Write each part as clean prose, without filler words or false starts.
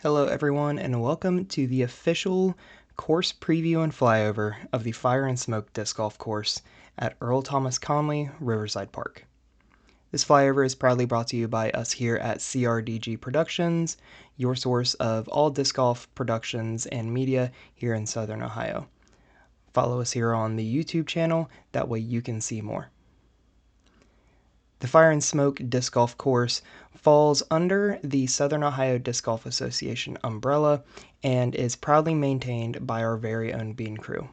Hello everyone and welcome to the official course preview and flyover of the Fire and Smoke Disc Golf Course at Earl Thomas Conley, Riverside Park. This flyover is proudly brought to you by us here at CRDG Productions, your source of all disc golf productions and media here in Southern Ohio. Follow us here on the YouTube channel, that way you can see more. The Fire and Smoke Disc Golf Course falls under the Southern Ohio Disc Golf Association umbrella and is proudly maintained by our very own Bean crew.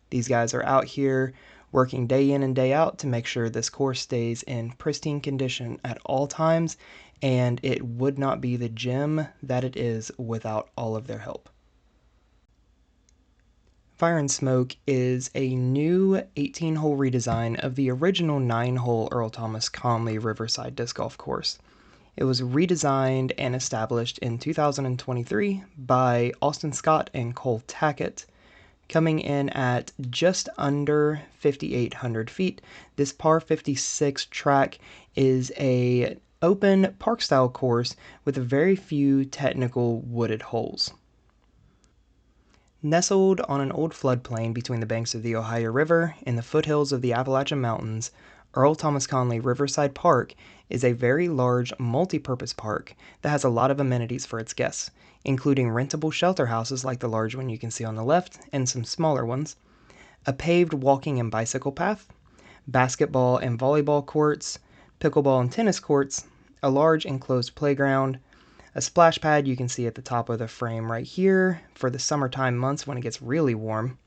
These guys are out here working day in and day out to make sure this course stays in pristine condition at all times, and it would not be the gym that it is without all of their help. Fire and Smoke is a new 18-hole redesign of the original 9-hole Earl Thomas Conley Riverside Disc Golf Course. It was redesigned and established in 2023 by Austin Scott and Cole Tackett. Coming in at just under 5,800 feet, this par 56 track is a open park-style course with very few technical wooded holes. Nestled on an old floodplain between the banks of the Ohio River and the foothills of the Appalachian Mountains, Earl Thomas Conley Riverside Park is a very large multi-purpose park that has a lot of amenities for its guests, including rentable shelter houses like the large one you can see on the left and some smaller ones, a paved walking and bicycle path, basketball and volleyball courts, pickleball and tennis courts, a large enclosed playground, a splash pad you can see at the top of the frame right here for the summertime months when it gets really warm,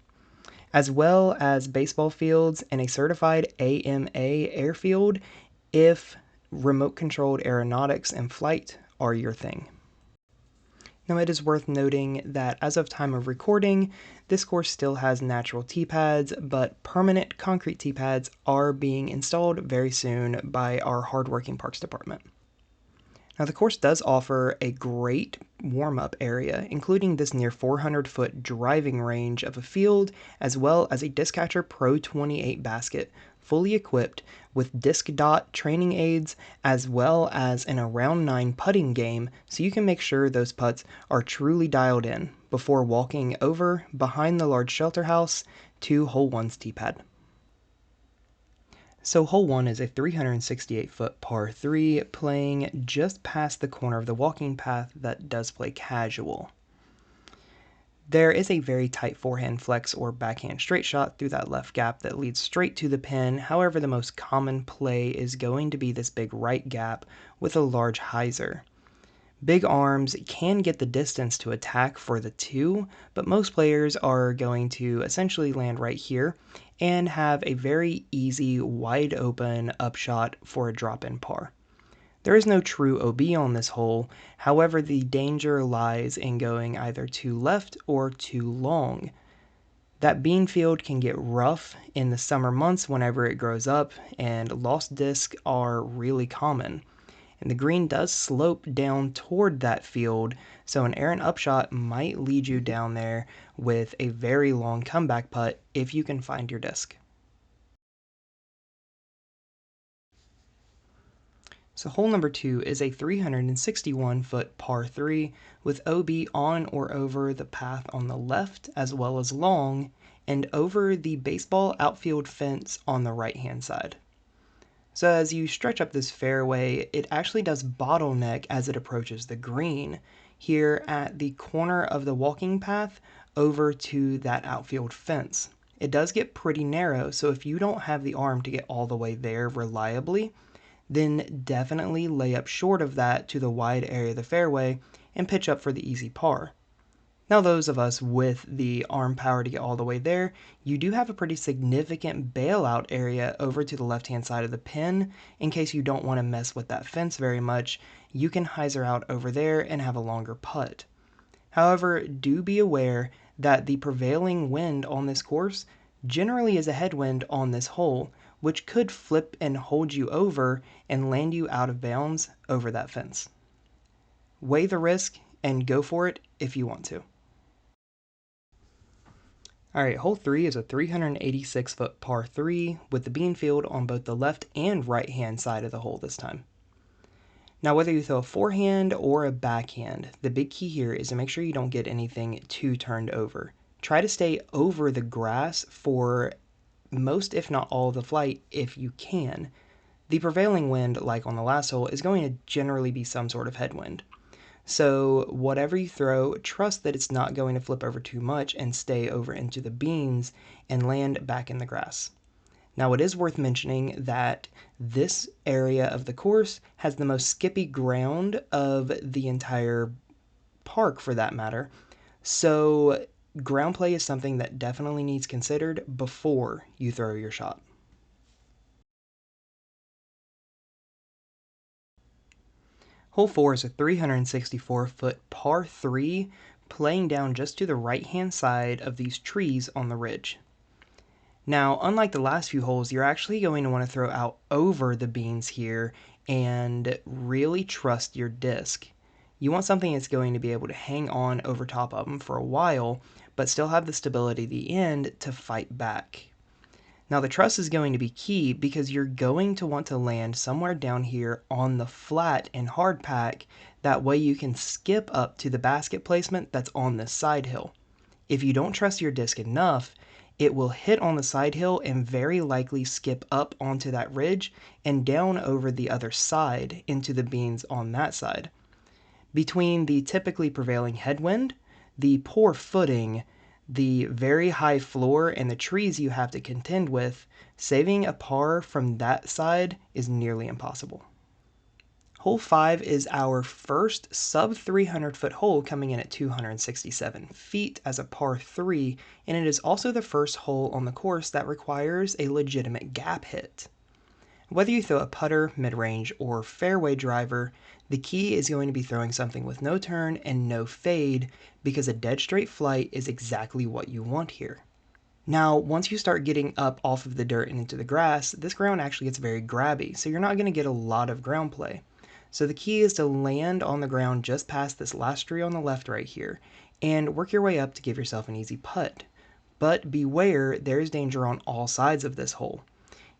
as well as baseball fields and a certified AMA airfield if remote-controlled aeronautics and flight are your thing. Now it is worth noting that as of time of recording, this course still has natural tee pads, but permanent concrete tee pads are being installed very soon by our hardworking parks department. Now the course does offer a great warm-up area, including this near 400-foot driving range of a field, as well as a Discatcher Pro 28 basket, fully equipped with disc dot training aids, as well as an around 9 putting game, so you can make sure those putts are truly dialed in before walking over behind the large shelter house to hole 1's tee pad. So hole 1 is a 368-foot par 3 playing just past the corner of the walking path that does play casual. There is a very tight forehand flex or backhand straight shot through that left gap that leads straight to the pin. However, the most common play is going to be this big right gap with a large hyzer. Big arms can get the distance to attack for the 2, but most players are going to essentially land right here and have a very easy, wide open upshot for a drop-in par. There is no true OB on this hole, however the danger lies in going either too left or too long. That bean field can get rough in the summer months whenever it grows up, and lost discs are really common. And the green does slope down toward that field, so an errant upshot might lead you down there with a very long comeback putt if you can find your disc. So hole number 2 is a 361-foot par 3 with OB on or over the path on the left as well as long and over the baseball outfield fence on the right-hand side. So as you stretch up this fairway, it actually does bottleneck as it approaches the green here at the corner of the walking path over to that outfield fence. It does get pretty narrow, so if you don't have the arm to get all the way there reliably, then definitely lay up short of that to the wide area of the fairway and pitch up for the easy par. Now those of us with the arm power to get all the way there, you do have a pretty significant bailout area over to the left-hand side of the pin. In case you don't want to mess with that fence very much, you can hyzer out over there and have a longer putt. However, do be aware that the prevailing wind on this course generally is a headwind on this hole, which could flip and hold you over and land you out of bounds over that fence. Weigh the risk and go for it if you want to. Alright, hole 3 is a 386-foot par 3 with the bean field on both the left and right hand side of the hole this time. Now, whether you throw a forehand or a backhand, the big key here is to make sure you don't get anything too turned over. Try to stay over the grass for most, if not all, of the flight if you can. The prevailing wind, like on the last hole, is going to generally be some sort of headwind. So whatever you throw, trust that it's not going to flip over too much and stay over into the beans and land back in the grass. Now, it is worth mentioning that this area of the course has the most skippy ground of the entire park, for that matter. So ground play is something that definitely needs considered before you throw your shot. Hole 4 is a 364-foot par 3 playing down just to the right-hand side of these trees on the ridge. Now, unlike the last few holes, you're actually going to want to throw out over the beans here and really trust your disc. You want something that's going to be able to hang on over top of them for a while, but still have the stability at the end to fight back. Now, the trust is going to be key because you're going to want to land somewhere down here on the flat and hard pack. That way you can skip up to the basket placement that's on this side hill. If you don't trust your disc enough, it will hit on the side hill and very likely skip up onto that ridge and down over the other side into the beans on that side. Between the typically prevailing headwind, the poor footing, the very high floor, and the trees you have to contend with, saving a par from that side is nearly impossible. Hole 5 is our first sub 300-foot hole, coming in at 267 feet as a par 3, and it is also the first hole on the course that requires a legitimate gap hit. Whether you throw a putter, mid-range, or fairway driver, the key is going to be throwing something with no turn and no fade, because a dead straight flight is exactly what you want here. Now, once you start getting up off of the dirt and into the grass, this ground actually gets very grabby, so you're not going to get a lot of ground play. So the key is to land on the ground just past this last tree on the left right here, and work your way up to give yourself an easy putt. But beware, there is danger on all sides of this hole.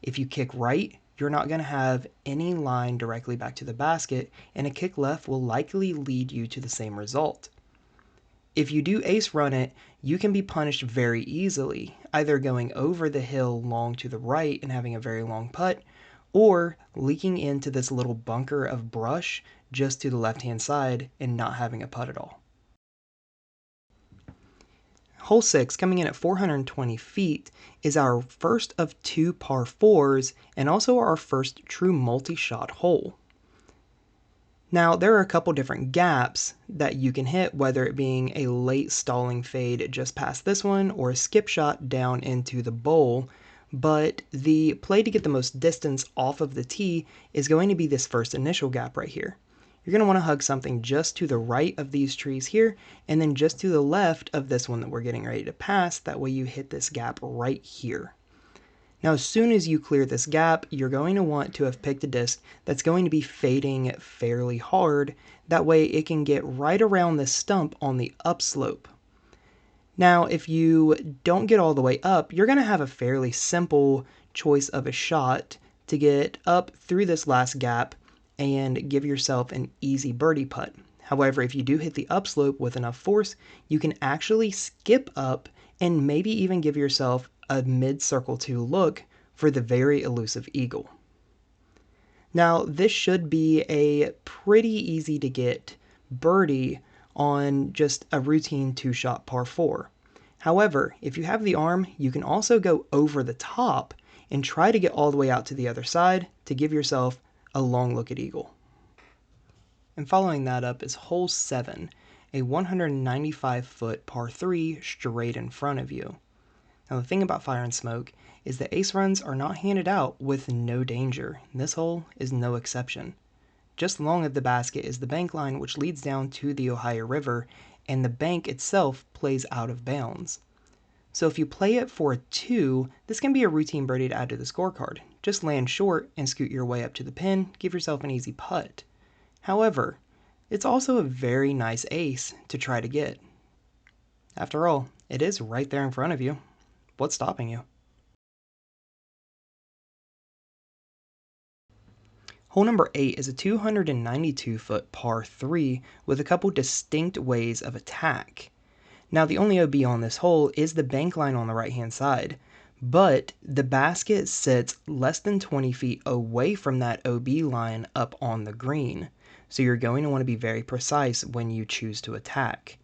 If you kick right, you're not going to have any line directly back to the basket, and a kick left will likely lead you to the same result. If you do ace run it, you can be punished very easily, either going over the hill long to the right and having a very long putt, or leaking into this little bunker of brush just to the left-hand side and not having a putt at all. Hole 6, coming in at 420 feet, is our first of 2 par 4s and also our first true multi-shot hole. Now, there are a couple different gaps that you can hit, whether it being a late stalling fade just past this one or a skip shot down into the bowl, but the play to get the most distance off of the tee is going to be this first initial gap right here. You're going to want to hug something just to the right of these trees here, and then just to the left of this one that we're getting ready to pass. That way you hit this gap right here. Now, as soon as you clear this gap, you're going to want to have picked a disc that's going to be fading fairly hard. That way it can get right around this stump on the upslope. Now, if you don't get all the way up, you're going to have a fairly simple choice of a shot to get up through this last gap and give yourself an easy birdie putt. However, if you do hit the upslope with enough force, you can actually skip up and maybe even give yourself a mid-circle 2 look for the very elusive eagle. Now, this should be a pretty easy to get birdie on just a routine 2-shot par 4. However, if you have the arm, you can also go over the top and try to get all the way out to the other side to give yourself a long look at eagle. And following that up is hole 7, a 195-foot par 3 straight in front of you. Now, the thing about Fire and Smoke is that ace runs are not handed out with no danger. This hole is no exception. Just long of the basket is the bank line, which leads down to the Ohio River, and the bank itself plays out of bounds. So if you play it for a 2, this can be a routine birdie to add to the scorecard. Just land short and scoot your way up to the pin, give yourself an easy putt. However, it's also a very nice ace to try to get. After all, it is right there in front of you. What's stopping you? Hole number 8 is a 292-foot par 3 with a couple distinct ways of attack. Now the only OB on this hole is the bank line on the right hand side, but the basket sits less than 20 feet away from that OB line up on the green, so you're going to want to be very precise when you choose to attack.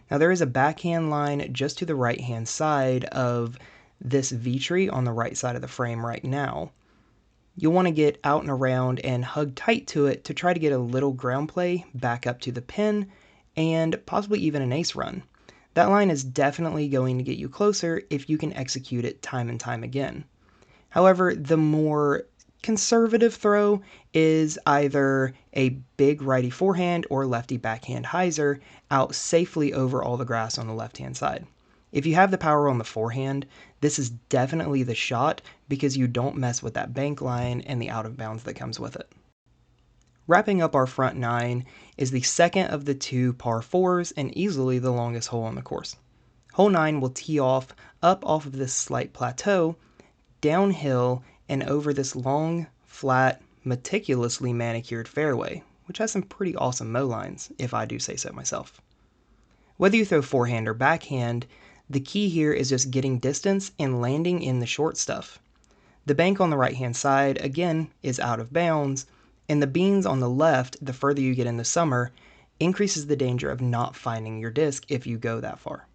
Now there is a backhand line just to the right hand side of this V tree on the right side of the frame right now. You'll want to get out and around and hug tight to it to try to get a little ground play back up to the pin and possibly even an ace run. That line is definitely going to get you closer if you can execute it time and time again. However, the more conservative throw is either a big righty forehand or lefty backhand hyzer out safely over all the grass on the left-hand side. If you have the power on the forehand, this is definitely the shot because you don't mess with that bank line and the out of bounds that comes with it. Wrapping up our front 9 is the second of the 2 par 4s and easily the longest hole on the course. Hole 9 will tee off up off of this slight plateau, downhill, and over this long, flat, meticulously manicured fairway, which has some pretty awesome mow lines, if I do say so myself. Whether you throw forehand or backhand, the key here is just getting distance and landing in the short stuff. The bank on the right-hand side, again, is out of bounds, and the beans on the left, the further you get in the summer, increases the danger of not finding your disc if you go that far.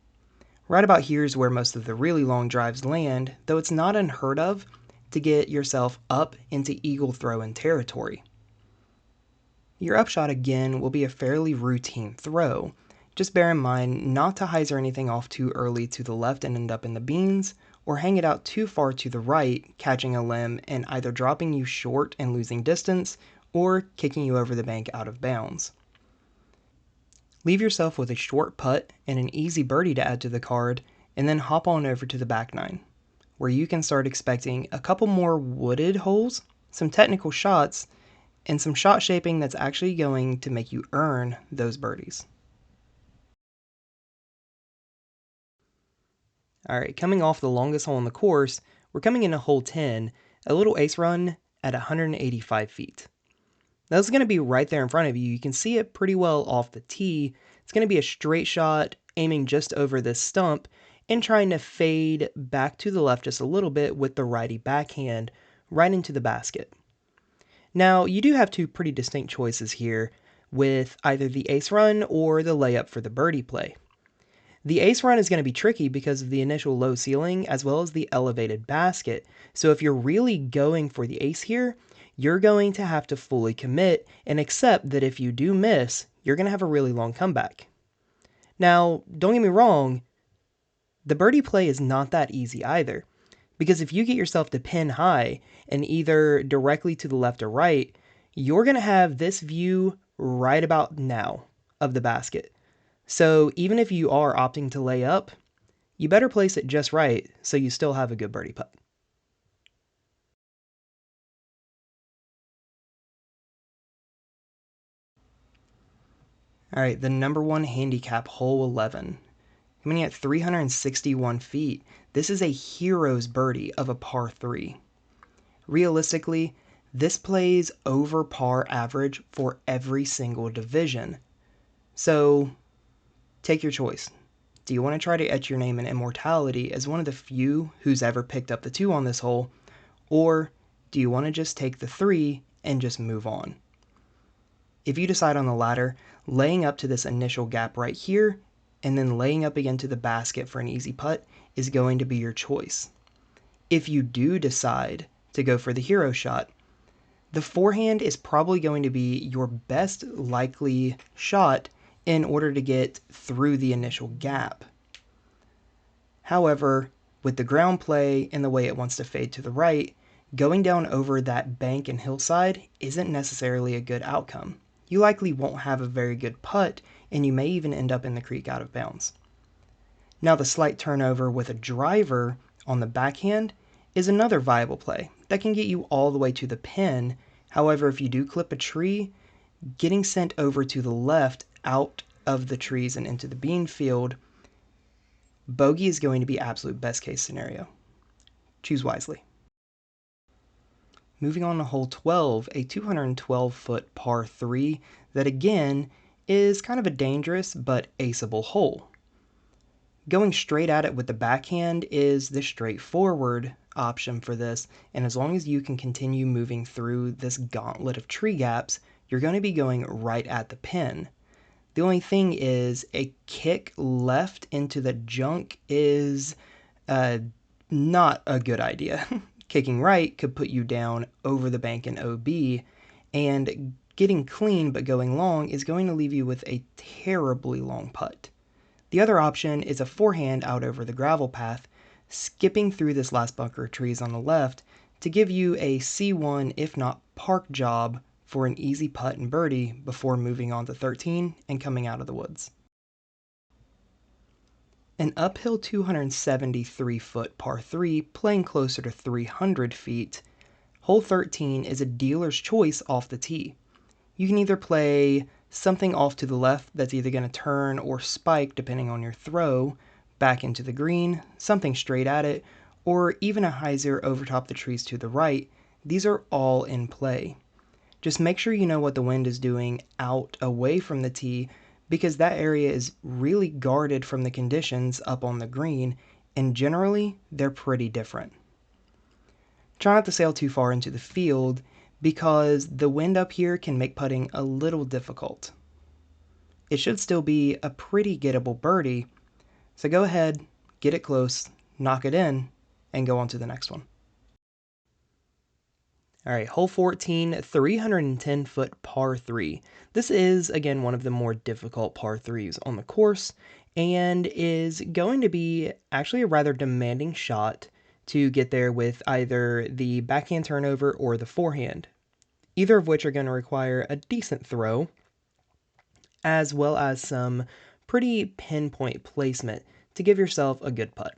Right about here is where most of the really long drives land, though it's not unheard of to get yourself up into eagle throw-in territory. Your upshot again will be a fairly routine throw. Just bear in mind not to hyzer anything off too early to the left and end up in the beans, or hang it out too far to the right, catching a limb and either dropping you short and losing distance, or kicking you over the bank out of bounds. Leave yourself with a short putt and an easy birdie to add to the card, and then hop on over to the back 9, where you can start expecting a couple more wooded holes, some technical shots, and some shot shaping that's actually going to make you earn those birdies. Alright, coming off the longest hole on the course, we're coming into hole 10, a little ace run at 185 feet. Now this is going to be right there in front of you. You can see it pretty well off the tee. It's going to be a straight shot, aiming just over this stump, and trying to fade back to the left just a little bit with the righty backhand right into the basket. Now, you do have 2 pretty distinct choices here with either the ace run or the layup for the birdie play. The ace run is going to be tricky because of the initial low ceiling as well as the elevated basket, so if you're really going for the ace here, you're going to have to fully commit and accept that if you do miss, you're going to have a really long comeback. Now, don't get me wrong, the birdie play is not that easy either, because if you get yourself to pin high and either directly to the left or right, you're going to have this view right about now of the basket. So even if you are opting to lay up, you better place it just right so you still have a good birdie putt. Alright, the number 1 handicap, hole 11. Coming at 361 feet, this is a hero's birdie of a par 3. Realistically, this plays over par average for every single division. So, take your choice. Do you want to try to etch your name in immortality as one of the few who's ever picked up the 2 on this hole, or do you want to just take the 3 and just move on? If you decide on the latter, laying up to this initial gap right here, and then laying up again to the basket for an easy putt is going to be your choice. If you do decide to go for the hero shot, the forehand is probably going to be your best likely shot in order to get through the initial gap. However, with the ground play and the way it wants to fade to the right, going down over that bank and hillside isn't necessarily a good outcome. You likely won't have a very good putt, and you may even end up in the creek out of bounds. Now the slight turnover with a driver on the backhand is another viable play that can get you all the way to the pin. However, if you do clip a tree, getting sent over to the left out of the trees and into the bean field, bogey is going to be absolute best case scenario. Choose wisely. Moving on to hole 12, a 212-foot par 3 that again is kind of a dangerous but aceable hole. Going straight at it with the backhand is the straightforward option for this, and as long as you can continue moving through this gauntlet of tree gaps, you're going to be going right at the pin. The only thing is a kick left into the junk is not a good idea. Kicking right could put you down over the bank in OB, and getting clean but going long is going to leave you with a terribly long putt. The other option is a forehand out over the gravel path, skipping through this last bunker of trees on the left to give you a C1 if not park job for an easy putt and birdie before moving on to 13 and coming out of the woods. An uphill 273-foot par 3 playing closer to 300 feet, hole 13 is a dealer's choice off the tee. You can either play something off to the left that's either going to turn or spike depending on your throw, back into the green, something straight at it, or even a hyzer over top the trees to the right. These are all in play. Just make sure you know what the wind is doing out away from the tee, because that area is really guarded from the conditions up on the green, and generally they're pretty different. Try not to sail too far into the field, because the wind up here can make putting a little difficult. It should still be a pretty gettable birdie, so go ahead, get it close, knock it in, and go on to the next one. Alright, hole 14, 310-foot par 3. This is, again, one of the more difficult par 3s on the course, and is going to be actually a rather demanding shot to get there with either the backhand turnover or the forehand, either of which are going to require a decent throw, as well as some pretty pinpoint placement to give yourself a good putt.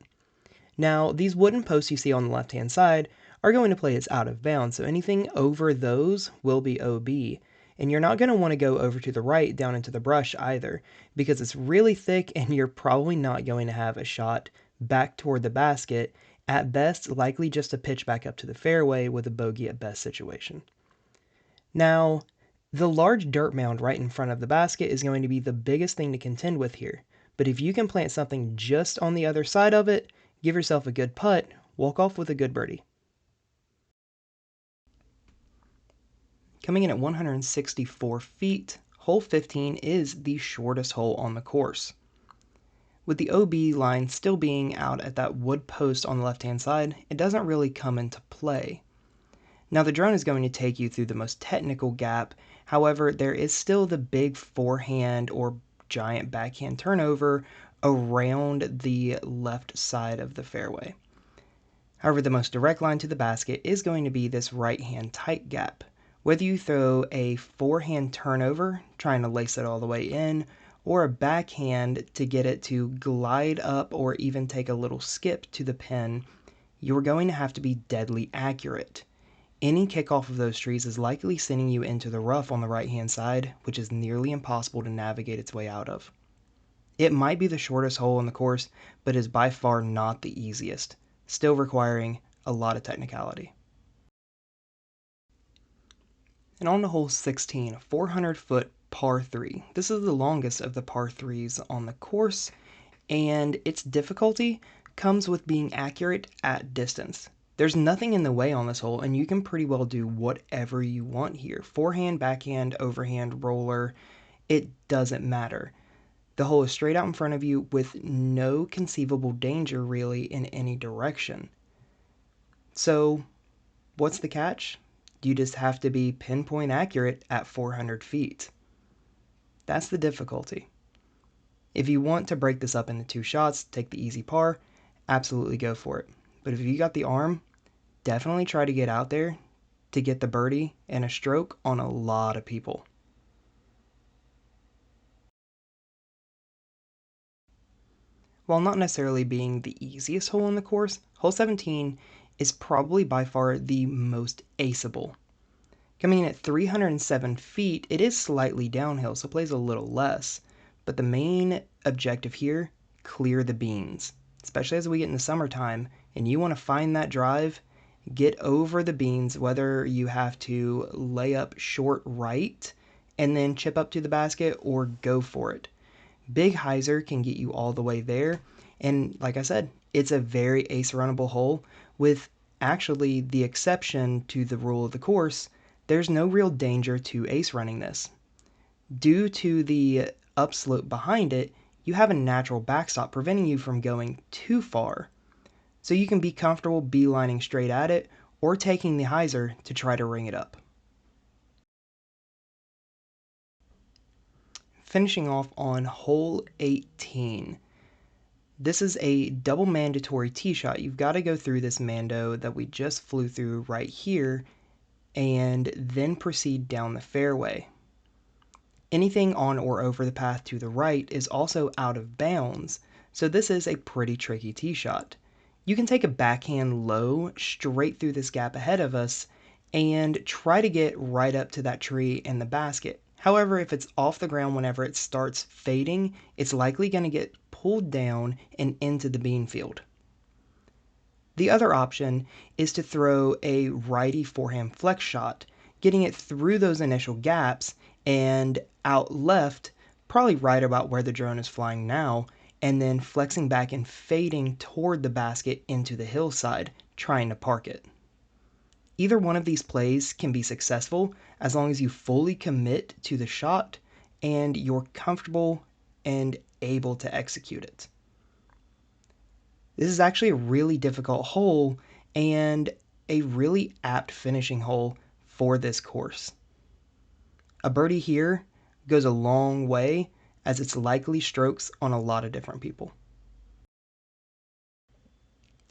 Now, these wooden posts you see on the left-hand side are going to play as out of bounds, so anything over those will be OB. And you're not going to want to go over to the right down into the brush either, because it's really thick and you're probably not going to have a shot back toward the basket. At best, likely just a pitch back up to the fairway with a bogey at best situation. Now, the large dirt mound right in front of the basket is going to be the biggest thing to contend with here, but if you can plant something just on the other side of it, give yourself a good putt, walk off with a good birdie. Coming in at 164 feet, hole 15 is the shortest hole on the course. With the OB line still being out at that wood post on the left-hand side, it doesn't really come into play. Now the drone is going to take you through the most technical gap, however there is still the big forehand or giant backhand turnover around the left side of the fairway. However, the most direct line to the basket is going to be this right-hand tight gap. Whether you throw a forehand turnover, trying to lace it all the way in, or a backhand to get it to glide up or even take a little skip to the pin, you're going to have to be deadly accurate. Any kickoff of those trees is likely sending you into the rough on the right-hand side, which is nearly impossible to navigate its way out of. It might be the shortest hole in the course, but is by far not the easiest, still requiring a lot of technicality. And on to hole 16, a 400-foot par 3. This is the longest of the par 3s on the course, and its difficulty comes with being accurate at distance. There's nothing in the way on this hole, and you can pretty well do whatever you want here. Forehand, backhand, overhand, roller, it doesn't matter. The hole is straight out in front of you with no conceivable danger really in any direction. So, what's the catch? You just have to be pinpoint accurate at 400 feet. That's the difficulty. If you want to break this up into 2 shots, take the easy par, absolutely go for it. But if you got the arm, definitely try to get out there to get the birdie and a stroke on a lot of people. While not necessarily being the easiest hole on the course, hole 17 is probably by far the most aceable. Coming in at 307 feet, it is slightly downhill, so plays a little less. But the main objective here, clear the beans. Especially as we get in the summertime, and you want to find that drive, Get over the beans, whether you have to lay up short right and then chip up to the basket or go for it. Big hyzer can get you all the way there, and like I said, it's a very ace runnable hole with actually the exception to the rule of the course. There's no real danger to ace running this. Due to the upslope behind it, you have a natural backstop preventing you from going too far. So you can be comfortable beelining straight at it or taking the hyzer to try to ring it up. Finishing off on hole 18. This is a double mandatory tee shot. You've got to go through this mando that we just flew through right here and then proceed down the fairway. Anything on or over the path to the right is also out of bounds, so this is a pretty tricky tee shot. You can take a backhand low straight through this gap ahead of us and try to get right up to that tree and the basket. However, if it's off the ground whenever it starts fading, it's likely going to get pulled down and into the bean field. The other option is to throw a righty forehand flex shot, getting it through those initial gaps and out left, probably right about where the drone is flying now, and then flexing back and fading toward the basket into the hillside, trying to park it. Either one of these plays can be successful as long as you fully commit to the shot and you're comfortable and able to execute it. This is actually a really difficult hole and a really apt finishing hole for this course. A birdie here goes a long way as it's likely strokes on a lot of different people.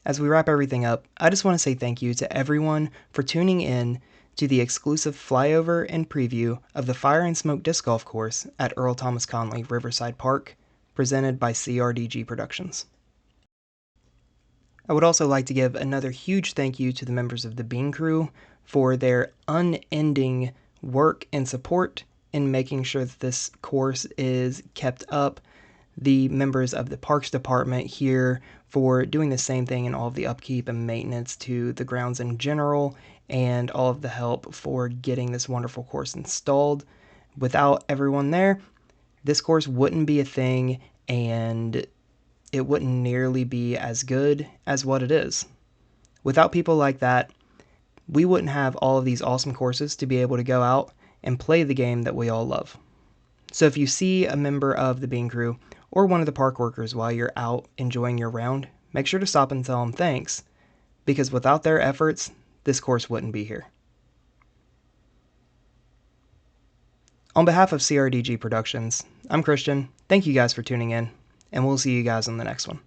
As we wrap everything up, I just want to say thank you to everyone for tuning in to the exclusive flyover and preview of the Fire and Smoke Disc Golf Course at Earl Thomas Conley Riverside Park, presented by CRDG Productions. I would also like to give another huge thank you to the members of the Bean Crew for their unending work and support in making sure that this course is kept up. The members of the Parks Department here for doing the same thing and all of the upkeep and maintenance to the grounds in general, and all of the help for getting this wonderful course installed. Without everyone there, this course wouldn't be a thing, and it wouldn't nearly be as good as what it is. Without people like that, we wouldn't have all of these awesome courses to be able to go out and play the game that we all love. So if you see a member of the Bean Crew or one of the park workers while you're out enjoying your round, make sure to stop and tell them thanks, because without their efforts, this course wouldn't be here. On behalf of CRDG Productions, I'm Christian. Thank you guys for tuning in, and we'll see you guys on the next one.